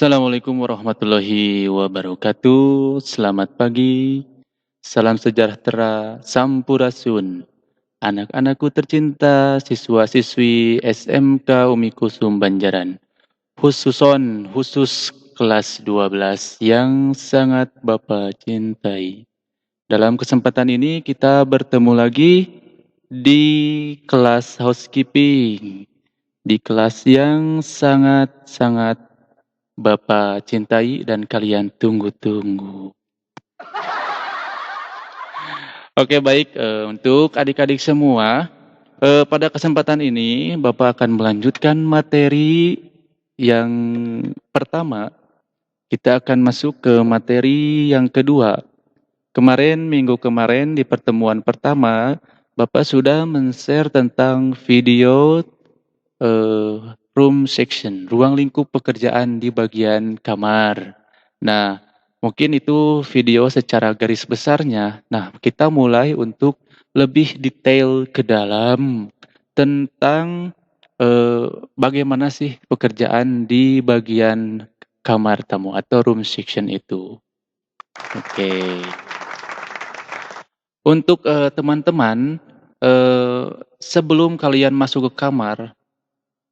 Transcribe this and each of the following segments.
Assalamualaikum warahmatullahi wabarakatuh. Selamat pagi. Salam sejahtera, Sampurasun. Anak-anakku tercinta, siswa-siswi SMK Umi Kusum Banjaran. Khusus kelas 12 yang sangat Bapak cintai. Dalam kesempatan ini kita bertemu lagi di kelas housekeeping. Di kelas yang sangat-sangat Bapak cintai dan kalian tunggu-tunggu. Oke baik, untuk adik-adik semua, pada kesempatan ini Bapak akan melanjutkan materi yang pertama. Kita akan masuk ke materi yang kedua. Minggu kemarin di pertemuan pertama, Bapak sudah men-share tentang video room section, ruang lingkup pekerjaan di bagian kamar. Nah, mungkin itu video secara garis besarnya. Nah, kita mulai untuk lebih detail ke dalam tentang bagaimana sih pekerjaan di bagian kamar tamu atau room section itu. Oke. Untuk teman-teman, sebelum kalian masuk ke kamar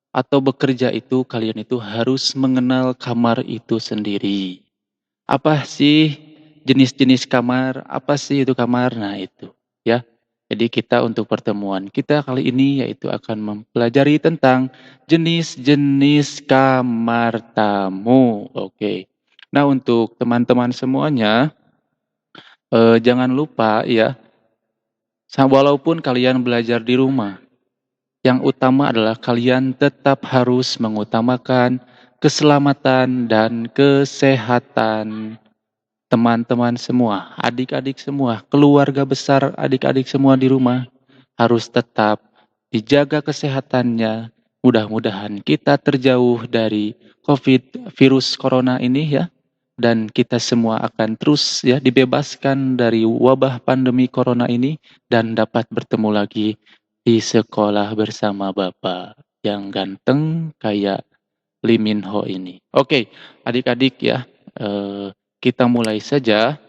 atau bekerja itu, kalian itu harus mengenal kamar itu sendiri. Apa sih jenis-jenis kamar? Apa sih itu kamar? Nah itu ya. Jadi kita untuk pertemuan kita kali ini yaitu akan mempelajari tentang jenis-jenis kamar tamu. Oke. Nah untuk teman-teman semuanya, jangan lupa ya, walaupun kalian belajar di rumah, yang utama adalah kalian tetap harus mengutamakan keselamatan dan kesehatan teman-teman semua, adik-adik semua, keluarga besar adik-adik semua di rumah harus tetap dijaga kesehatannya. Mudah-mudahan kita terjauh dari COVID virus corona ini ya, dan kita semua akan terus ya dibebaskan dari wabah pandemi corona ini dan dapat bertemu lagi di sekolah bersama Bapak yang ganteng kayak Lee Min Ho ini. Oke, adik-adik ya, kita mulai saja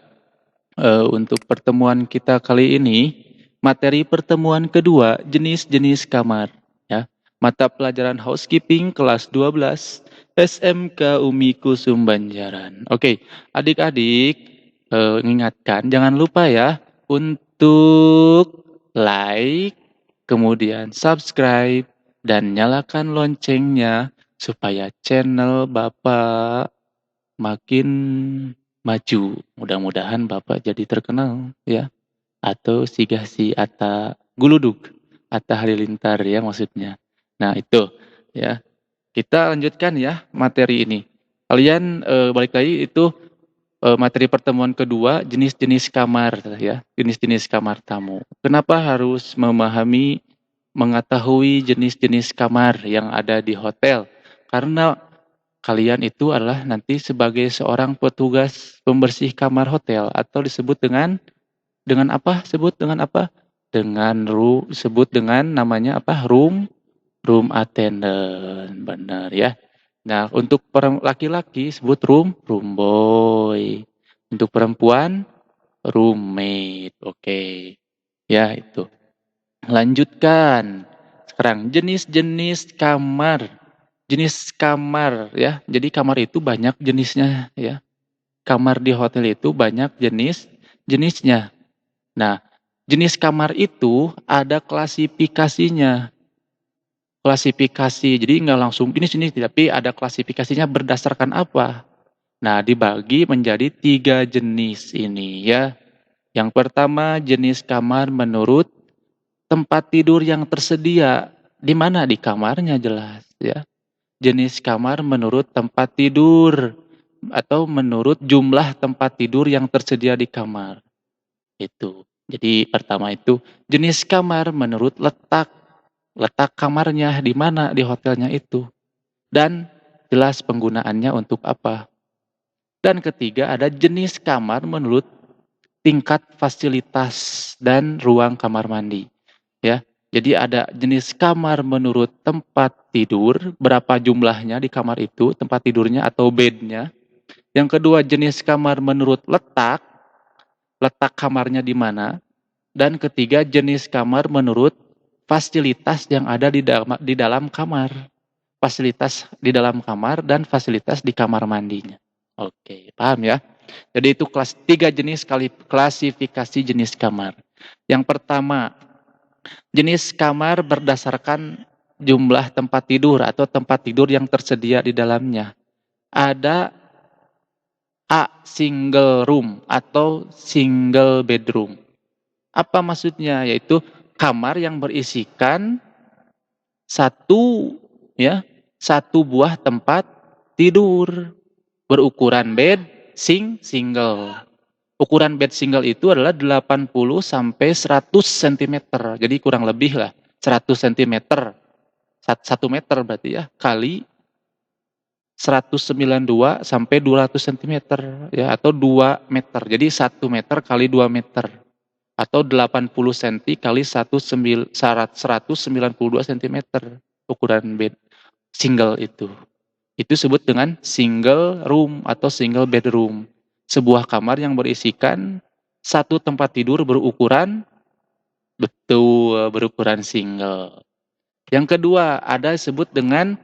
untuk pertemuan kita kali ini. Materi pertemuan kedua, jenis-jenis kamar. Ya. Mata pelajaran housekeeping kelas 12 SMK Umi Kusum Banjaran. Oke, adik-adik ingatkan jangan lupa ya untuk like, kemudian subscribe, dan nyalakan loncengnya supaya channel Bapak makin maju. Mudah-mudahan Bapak jadi terkenal ya. Atau sigah si Atta Guludug, Atta Halilintar ya maksudnya. Nah itu ya. Kita lanjutkan ya materi ini. Kalian balik lagi itu materi pertemuan kedua jenis-jenis kamar ya, jenis-jenis kamar tamu. Kenapa harus mengetahui jenis-jenis kamar yang ada di hotel? Karena kalian itu adalah nanti sebagai seorang petugas pembersih kamar hotel atau disebut dengan apa? Sebut dengan apa? Sebut dengan namanya apa? Room attendant. Benar ya. Nah, untuk laki-laki sebut room boy. Untuk perempuan roommate. Oke. Ya, itu. Lanjutkan. Sekarang jenis-jenis kamar. Jenis kamar ya. Jadi kamar itu banyak jenisnya ya. Kamar di hotel itu banyak jenisnya. Nah, jenis kamar itu ada klasifikasinya. Klasifikasi. Jadi nggak langsung ini tapi ada klasifikasinya berdasarkan apa? Nah, dibagi menjadi 3 jenis ini ya. Yang pertama jenis kamar menurut tempat tidur yang tersedia. Di mana? Di kamarnya jelas ya. Jenis kamar menurut tempat tidur atau menurut jumlah tempat tidur yang tersedia di kamar. Itu. Jadi pertama itu jenis kamar menurut letak kamarnya di mana di hotelnya itu. Dan jelas penggunaannya untuk apa. Dan ketiga ada jenis kamar menurut tingkat fasilitas dan ruang kamar mandi. Ya. Jadi ada jenis kamar menurut tempat tidur, berapa jumlahnya di kamar itu, tempat tidurnya atau bednya. Yang kedua jenis kamar menurut letak, letak kamarnya di mana. Dan ketiga jenis kamar menurut fasilitas yang ada di dalam kamar. Fasilitas di dalam kamar dan fasilitas di kamar mandinya. Oke, paham ya? Jadi itu tiga jenis klasifikasi jenis kamar. Yang pertama, jenis kamar berdasarkan jumlah tempat tidur atau tempat tidur yang tersedia di dalamnya. Ada A, single room atau single bedroom. Apa maksudnya? Yaitu kamar yang berisikan satu ya, satu buah tempat tidur berukuran bed single. Ukuran bed single itu adalah 80 sampai 100 cm. Jadi kurang lebih lah 100 cm. 1 meter berarti ya, kali 192 sampai 200 cm ya, atau 2 meter. Jadi 1 meter kali 2 meter. Atau 80 cm kali 192 cm ukuran bed single itu. Itu disebut dengan single room atau single bedroom. Sebuah kamar yang berisikan satu tempat tidur berukuran single. Yang kedua ada disebut dengan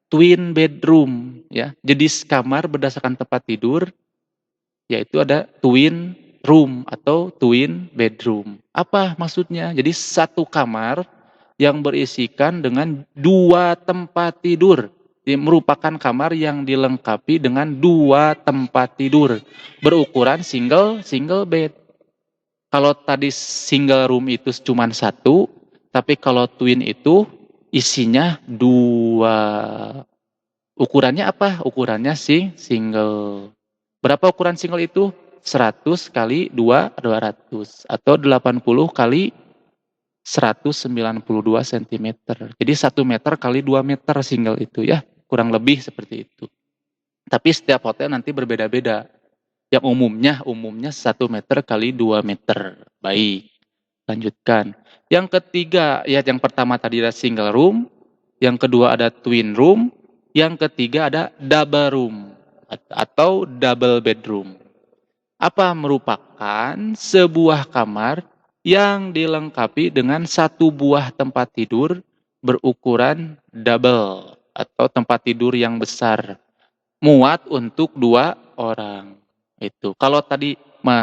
twin bedroom ya. Jenis kamar berdasarkan tempat tidur yaitu ada twin room atau twin bedroom. Apa maksudnya? Jadi satu kamar yang berisikan dengan dua tempat tidur. Merupakan kamar yang dilengkapi dengan dua tempat tidur berukuran single bed. Kalau tadi single room itu cuma satu, tapi kalau twin itu isinya dua. Ukurannya apa? Ukurannya single. Berapa ukuran single itu? 100 kali 2, 200. Atau 80 kali 192 cm. Jadi 1 meter kali 2 meter single itu ya. Kurang lebih seperti itu. Tapi setiap hotel nanti berbeda-beda. Yang umumnya 1 meter kali 2 meter. Baik, lanjutkan. Yang ketiga, ya yang pertama tadi ada single room. Yang kedua ada twin room. Yang ketiga ada double room atau double bedroom. Apa merupakan sebuah kamar yang dilengkapi dengan satu buah tempat tidur berukuran double atau tempat tidur yang besar, muat untuk 2 orang. Itu. Kalau tadi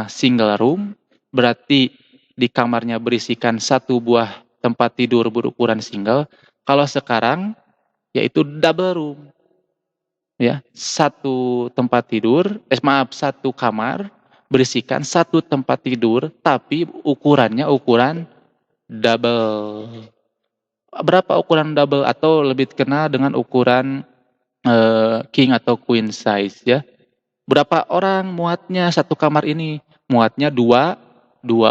single room berarti di kamarnya berisikan satu buah tempat tidur berukuran single. Kalau sekarang yaitu double room. Ya, satu tempat tidur, satu kamar berisikan satu tempat tidur tapi ukurannya ukuran double. Berapa ukuran double atau lebih dikenal dengan ukuran king atau queen size ya. Berapa orang muatnya satu kamar ini? Muatnya dua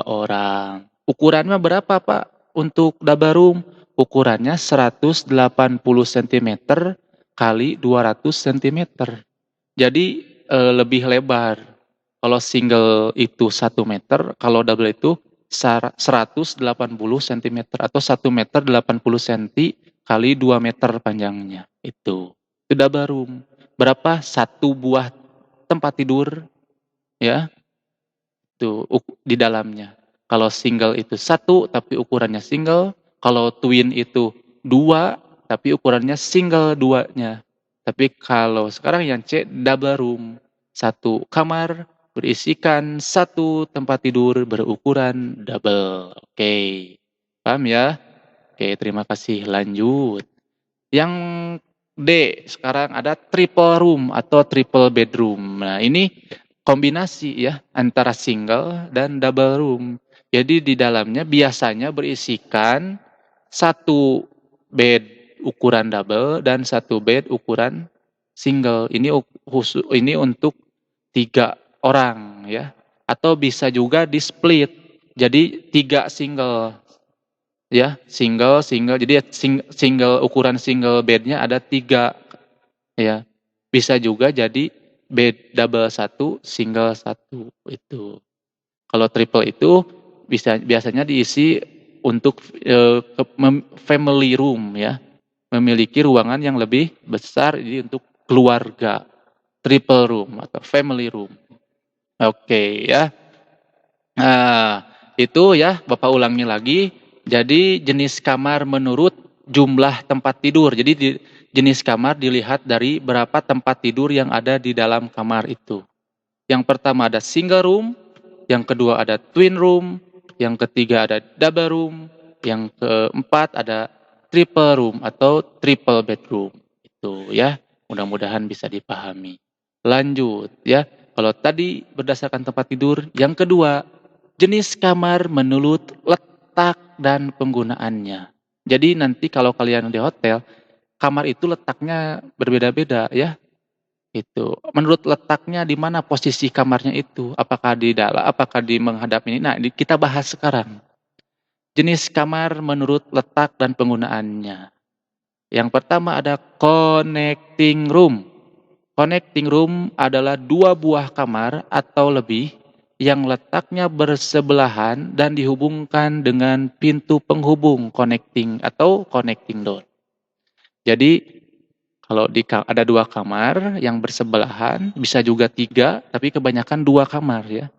orang. Ukurannya berapa Pak untuk double room? Ukurannya 180 cm kali 200 cm. Jadi lebih lebar. Kalau single itu 1 meter, kalau double itu 180 cm atau 1 meter 80 cm kali 2 meter panjangnya. Itu double room. Berapa? Satu buah tempat tidur ya. Itu di dalamnya. Kalau single itu satu tapi ukurannya single, kalau twin itu dua tapi ukurannya single duanya. Tapi kalau sekarang yang C double room, satu kamar berisikan satu tempat tidur berukuran double. Oke. Paham ya? Oke, terima kasih. Lanjut. Yang D, sekarang ada triple room atau triple bedroom. Nah, ini kombinasi ya antara single dan double room. Jadi di dalamnya biasanya berisikan satu bed ukuran double dan satu bed ukuran single. Ini khusus ini untuk 3 orang ya. Atau bisa juga di split. Jadi 3 single ya, single. Jadi single ukuran single bednya ada 3 ya. Bisa juga jadi bed double 1, single 1 itu. Kalau triple itu biasanya diisi untuk family room ya, memiliki ruangan yang lebih besar, jadi untuk keluarga, triple room atau family room. Oke ya. Nah, itu ya Bapak ulangi lagi. Jadi jenis kamar menurut jumlah tempat tidur. Jadi jenis kamar dilihat dari berapa tempat tidur yang ada di dalam kamar itu. Yang pertama ada single room, yang kedua ada twin room, yang ketiga ada double room, yang keempat ada triple room atau triple bedroom. Itu ya, mudah-mudahan bisa dipahami. Lanjut ya. Kalau tadi berdasarkan tempat tidur, yang kedua jenis kamar menurut letak dan penggunaannya. Jadi nanti kalau kalian di hotel, kamar itu letaknya berbeda-beda ya. Itu menurut letaknya di mana posisi kamarnya itu, apakah di dalam, apakah di menghadap ini. Nah, kita bahas sekarang. Jenis kamar menurut letak dan penggunaannya. Yang pertama ada connecting room. Connecting room adalah 2 buah kamar atau lebih yang letaknya bersebelahan dan dihubungkan dengan pintu penghubung connecting atau connecting door. Jadi kalau ada 2 kamar yang bersebelahan, bisa juga 3, tapi kebanyakan 2 kamar ya.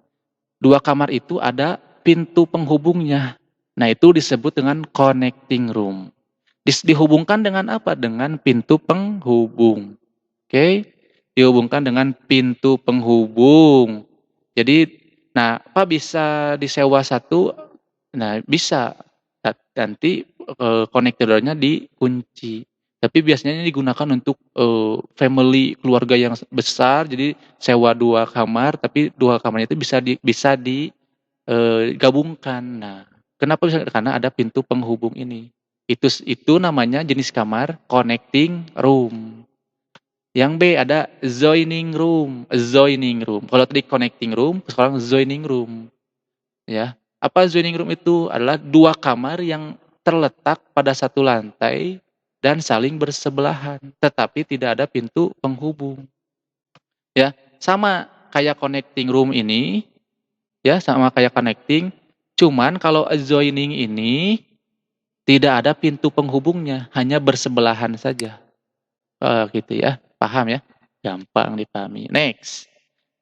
2 kamar itu ada pintu penghubungnya. Nah itu disebut dengan connecting room. Dihubungkan dengan apa? Dengan pintu penghubung. Oke? Dihubungkan dengan pintu penghubung. Jadi, nah apa bisa disewa satu? Nah bisa. Nanti konektornya dikunci. Tapi biasanya ini digunakan untuk family keluarga yang besar. Jadi sewa 2 kamar, tapi 2 kamarnya itu bisa digabungkan. Nah, kenapa bisa? Karena ada pintu penghubung ini. Itu namanya jenis kamar connecting room. Yang B ada joining room. Joining room. Kalau tadi connecting room, sekarang joining room. Ya. Apa joining room itu? Adalah 2 kamar yang terletak pada satu lantai dan saling bersebelahan, tetapi tidak ada pintu penghubung. Ya, sama kayak connecting room ini, ya, sama kayak connecting, cuman kalau joining ini tidak ada pintu penghubungnya, hanya bersebelahan saja. Gitu ya. Paham ya? Gampang dipahami. Next.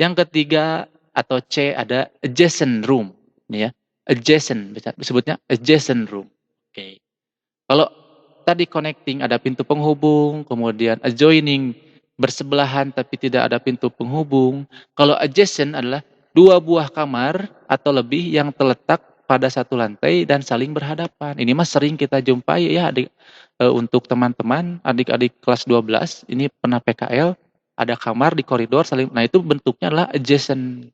Yang ketiga atau C ada adjacent room. Ini ya. Adjacent, disebutnya adjacent room. Oke. Kalau tadi connecting ada pintu penghubung, kemudian adjoining bersebelahan tapi tidak ada pintu penghubung. Kalau adjacent adalah 2 buah kamar atau lebih yang terletak pada satu lantai dan saling berhadapan. Ini mah sering kita jumpai ya untuk teman-teman, adik-adik kelas 12, ini pernah PKL, ada kamar di koridor saling, nah itu bentuknya adalah adjacent.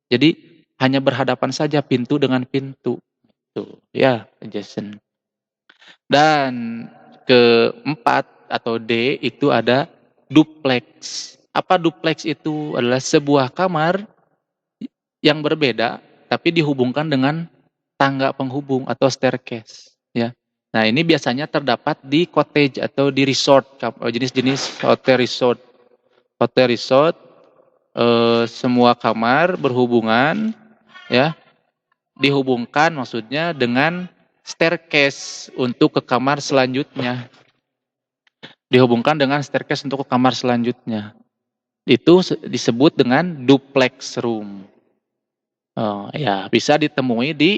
Jadi hanya berhadapan saja pintu dengan pintu. Tuh, ya, adjacent. Dan keempat atau D itu ada duplex. Apa duplex itu? Adalah sebuah kamar yang berbeda tapi dihubungkan dengan tangga penghubung atau staircase, ya. Nah, ini biasanya terdapat di cottage atau di resort, jenis-jenis hotel resort. Hotel resort semua kamar berhubungan, ya, dihubungkan maksudnya dengan staircase untuk ke kamar selanjutnya. Dihubungkan dengan staircase untuk ke kamar selanjutnya. Itu disebut dengan duplex room. Ya, bisa ditemui di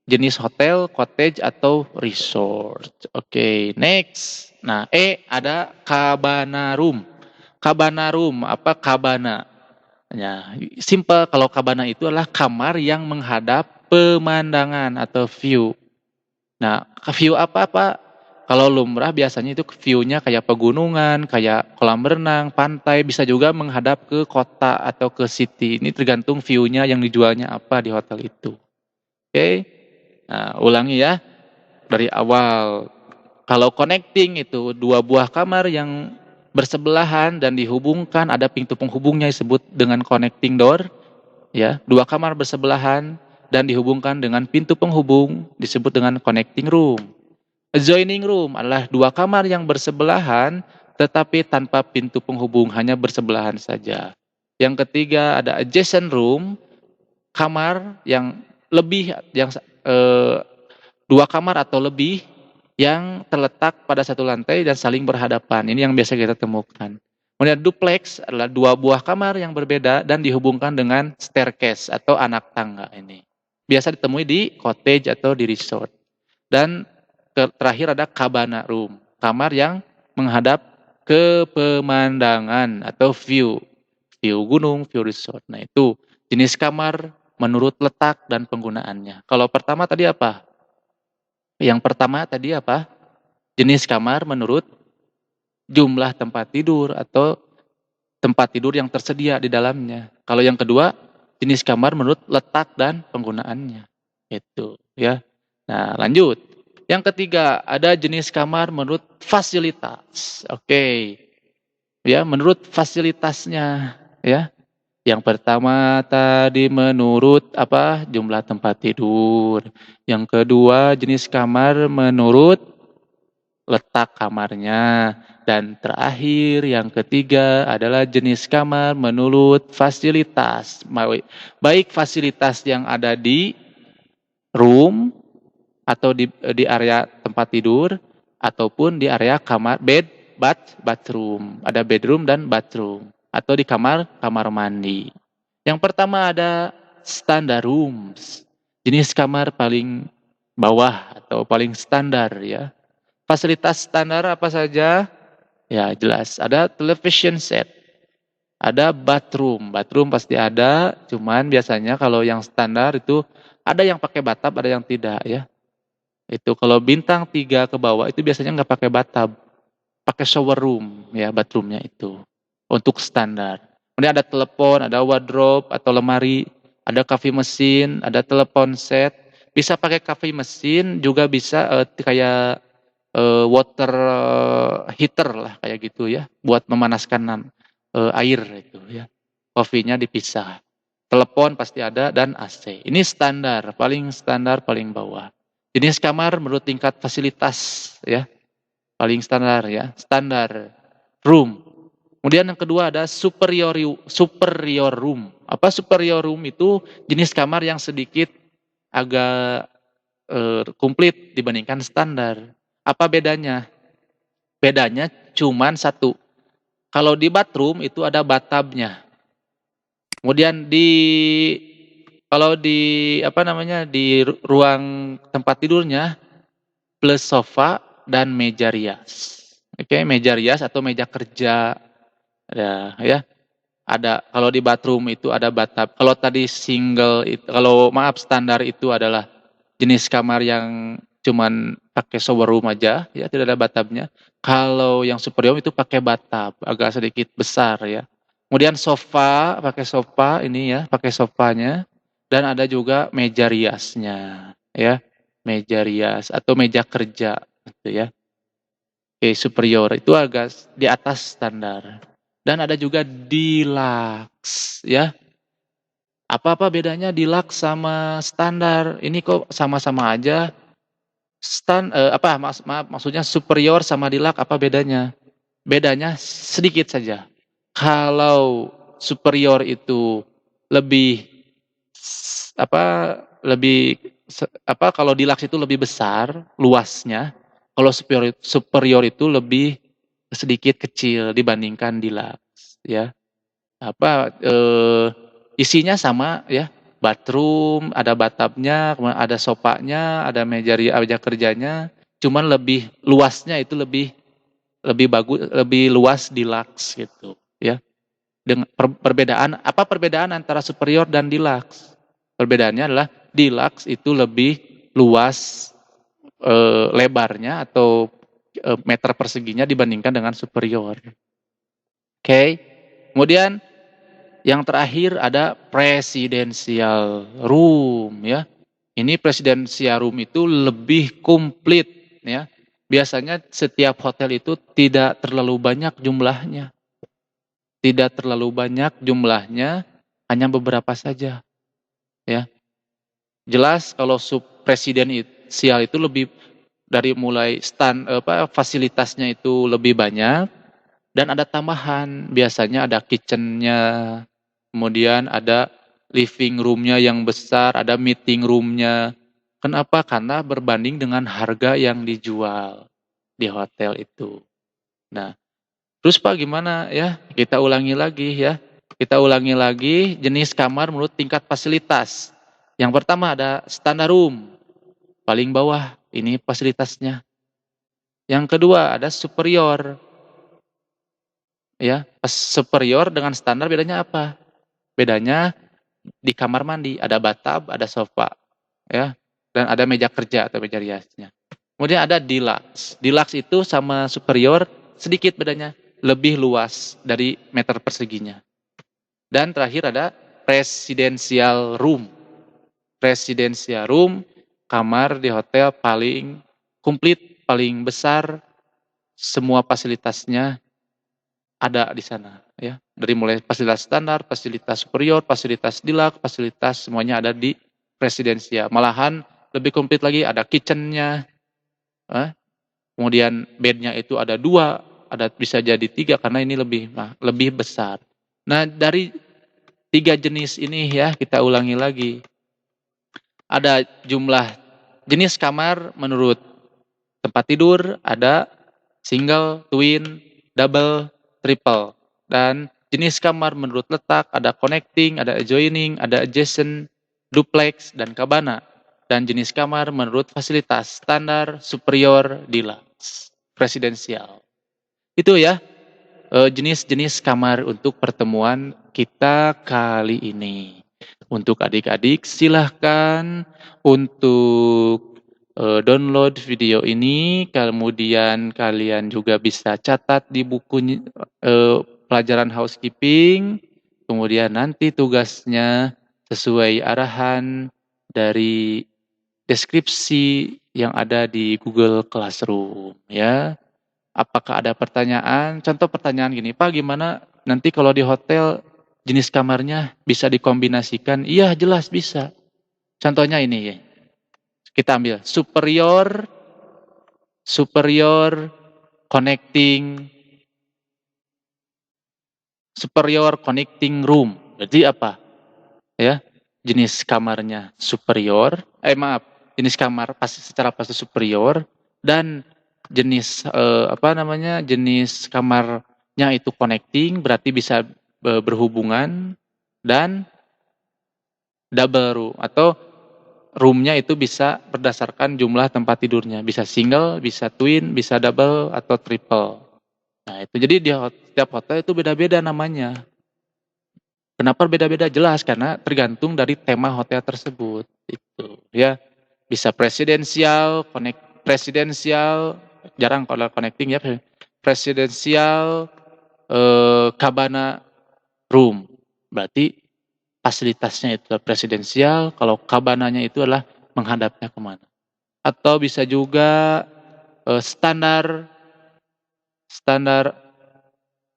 jenis hotel, cottage, atau resort. Oke, next. Nah, E ada cabana room. Cabana room, apa cabana? Ya, simple, kalau cabana itu adalah kamar yang menghadap pemandangan atau view. Nah, view apa-apa? Kalau lumrah biasanya itu view-nya kayak pegunungan, kayak kolam renang, pantai, bisa juga menghadap ke kota atau ke city. Ini tergantung view-nya yang dijualnya apa di hotel itu. Oke? Nah, ulangi ya dari awal. Kalau connecting itu 2 buah kamar yang bersebelahan dan dihubungkan, ada pintu penghubungnya disebut dengan connecting door. Ya, 2 kamar bersebelahan dan dihubungkan dengan pintu penghubung disebut dengan connecting room. Adjoining room adalah 2 kamar yang bersebelahan tetapi tanpa pintu penghubung, hanya bersebelahan saja. Yang ketiga ada adjacent room, kamar yang lebih yang 2 kamar atau lebih yang terletak pada satu lantai dan saling berhadapan. Ini yang biasa kita temukan. Kemudian duplex adalah 2 buah kamar yang berbeda dan dihubungkan dengan staircase atau anak tangga ini. Biasa ditemui di cottage atau di resort. Dan terakhir ada cabana room, kamar yang menghadap ke pemandangan atau view gunung, view resort. Nah, itu jenis kamar menurut letak dan penggunaannya. Kalau pertama tadi apa? Yang pertama tadi apa? Jenis kamar menurut jumlah tempat tidur atau tempat tidur yang tersedia di dalamnya. Kalau yang kedua, jenis kamar menurut letak dan penggunaannya. Itu, ya. Nah, lanjut. Yang ketiga, ada jenis kamar menurut fasilitas. Oke. Ya, menurut fasilitasnya, ya. Yang pertama tadi menurut apa? Jumlah tempat tidur. Yang kedua, jenis kamar menurut letak kamarnya. Dan terakhir, yang ketiga adalah jenis kamar menurut fasilitas. Baik fasilitas yang ada di room atau di area tempat tidur ataupun di area kamar bathroom. Ada bedroom dan bathroom atau di kamar mandi. Yang pertama ada standar rooms. Jenis kamar paling bawah atau paling standar ya. Fasilitas standar apa saja? Ya jelas, ada television set, ada bathroom. Bathroom pasti ada, cuman biasanya kalau yang standar itu ada yang pakai bathtub, ada yang tidak ya. Itu kalau bintang 3 ke bawah itu biasanya nggak pakai bathtub, pakai shower room ya, bathroomnya itu untuk standar. Kemudian ada telepon, ada wardrobe atau lemari, ada coffee mesin, ada telepon set. Bisa pakai coffee mesin, juga bisa kayak water heater lah kayak gitu ya, buat memanaskan air itu ya. Kopinya dipisah. Telepon pasti ada dan AC. Ini standar, paling bawah. Jenis kamar menurut tingkat fasilitas ya, paling standar ya, standar room. Kemudian yang kedua ada superior room. Apa superior room itu? Jenis kamar yang sedikit agak komplit dibandingkan standar. Apa bedanya? Bedanya cuman satu. Kalau di bathroom itu ada bathtubnya. Kemudian kalau di di ruang tempat tidurnya plus sofa dan meja rias. Oke, meja rias atau meja kerja. Ya. Ada kalau di bathroom itu ada bathtub. Kalau tadi standar itu adalah jenis kamar yang cuman pakai shower room aja ya, tidak ada bathtubnya. Kalau yang superior itu pakai bathtub, agak sedikit besar ya. Kemudian pakai sofa ini ya, pakai sofanya dan ada juga meja riasnya ya. Meja rias atau meja kerja gitu ya. Oke, superior itu agak di atas standar. Dan ada juga deluxe ya. Apa bedanya deluxe sama standar? Ini kok sama-sama aja. Maksudnya superior sama deluxe apa bedanya? Bedanya sedikit saja. Kalau superior itu lebih lebih kalau deluxe itu lebih besar luasnya. Kalau superior itu lebih sedikit kecil dibandingkan deluxe ya. Isinya sama ya, bathroom, ada bathtubnya, kemudian ada sofanya, ada meja kerjanya, cuman lebih luasnya itu lebih bagus, lebih luas deluxe gitu ya. Dengan perbedaan antara superior dan deluxe? Perbedaannya adalah deluxe itu lebih luas lebarnya atau meter perseginya dibandingkan dengan superior. Oke. Kemudian yang terakhir ada presidential room ya. Ini presidential room itu lebih komplit ya. Biasanya setiap hotel itu tidak terlalu banyak jumlahnya. Tidak terlalu banyak jumlahnya, hanya beberapa saja. Ya. Jelas kalau presidensial itu lebih dari mulai fasilitasnya itu lebih banyak dan ada tambahan. Biasanya ada kitchennya, kemudian ada living roomnya yang besar, ada meeting roomnya. Kenapa? Karena berbanding dengan harga yang dijual di hotel itu. Nah, terus Pak gimana ya? Kita ulangi lagi ya. Kita ulangi lagi jenis kamar menurut tingkat fasilitas. Yang pertama ada standar room, paling bawah ini fasilitasnya. Yang kedua ada superior. Ya, superior dengan standar bedanya apa? Bedanya di kamar mandi ada bathtub, ada sofa, ya, dan ada meja kerja atau meja riasnya. Kemudian ada deluxe. Deluxe itu sama superior sedikit bedanya, lebih luas dari meter perseginya. Dan terakhir ada presidential room. Presidential room, kamar di hotel paling komplit, paling besar, semua fasilitasnya ada di sana, ya. Dari mulai fasilitas standar, fasilitas superior, fasilitas deluxe, fasilitas semuanya ada di presidensial. Malahan lebih komplit lagi, ada kitchennya, kemudian bednya itu ada 2, ada bisa jadi 3 karena ini lebih besar. Nah, dari 3 jenis ini ya kita ulangi lagi. Ada jumlah jenis kamar menurut tempat tidur, ada single, twin, double, triple. Dan jenis kamar menurut letak, ada connecting, ada adjoining, ada adjacent, duplex, dan cabana. Dan jenis kamar menurut fasilitas, standar, superior, deluxe, presidensial. Itu ya, jenis-jenis kamar untuk pertemuan kita kali ini. Untuk adik-adik silahkan untuk download video ini, kemudian kalian juga bisa catat di buku pelajaran housekeeping, kemudian nanti tugasnya sesuai arahan dari deskripsi yang ada di Google Classroom, ya. Apakah ada pertanyaan? Contoh pertanyaan gini, Pak, gimana nanti kalau di hotel jenis kamarnya bisa dikombinasikan? Iya, jelas bisa. Contohnya ini ya. Kita ambil superior connecting room. Jadi apa? Ya, jenis kamarnya superior, jenis kamar secara pasti superior dan jenis jenis kamarnya itu connecting berarti bisa berhubungan dan double room atau roomnya itu bisa berdasarkan jumlah tempat tidurnya, bisa single, bisa twin, bisa double atau triple. Nah itu jadi di setiap hotel itu beda-beda namanya. Kenapa beda-beda? Jelas karena tergantung dari tema hotel tersebut. Itu ya bisa presidensial, jarang kalau connecting ya, presidensial, cabana room. Berarti fasilitasnya itu presidensial, kalau kabananya itu adalah menghadapnya kemana. Atau bisa juga standar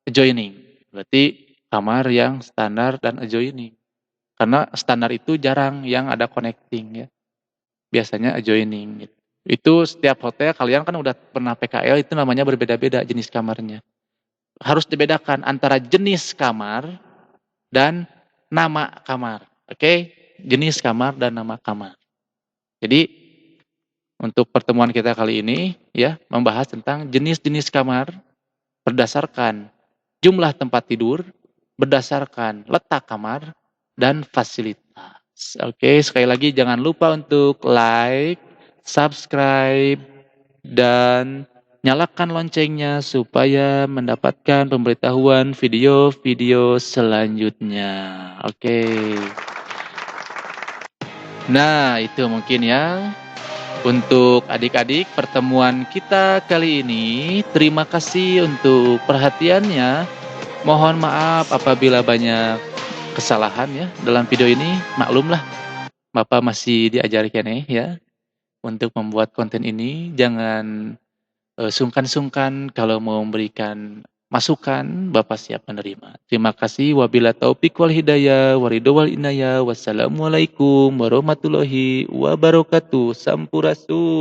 adjoining. Berarti kamar yang standar dan adjoining. Karena standar itu jarang yang ada connecting ya. Biasanya adjoining. Itu setiap hotel kalian kan udah pernah PKL itu namanya berbeda-beda jenis kamarnya. Harus dibedakan antara jenis kamar dan nama kamar. Oke? Jenis kamar dan nama kamar. Jadi untuk pertemuan kita kali ini ya membahas tentang jenis-jenis kamar berdasarkan jumlah tempat tidur, berdasarkan letak kamar dan fasilitas. Oke, sekali lagi jangan lupa untuk like, subscribe, dan nyalakan loncengnya supaya mendapatkan pemberitahuan video-video selanjutnya. Oke. Nah, itu mungkin ya untuk adik-adik pertemuan kita kali ini. Terima kasih untuk perhatiannya. Mohon maaf apabila banyak kesalahan ya dalam video ini. Maklumlah, Bapak masih diajarkan ya untuk membuat konten ini. Jangan sungkan-sungkan kalau mau memberikan masukan, Bapak siap menerima. Terima kasih. Wabila taufik wal hidayah, waridho wal inayah. Wassalamualaikum warahmatullahi wabarakatuh. Sampurasun.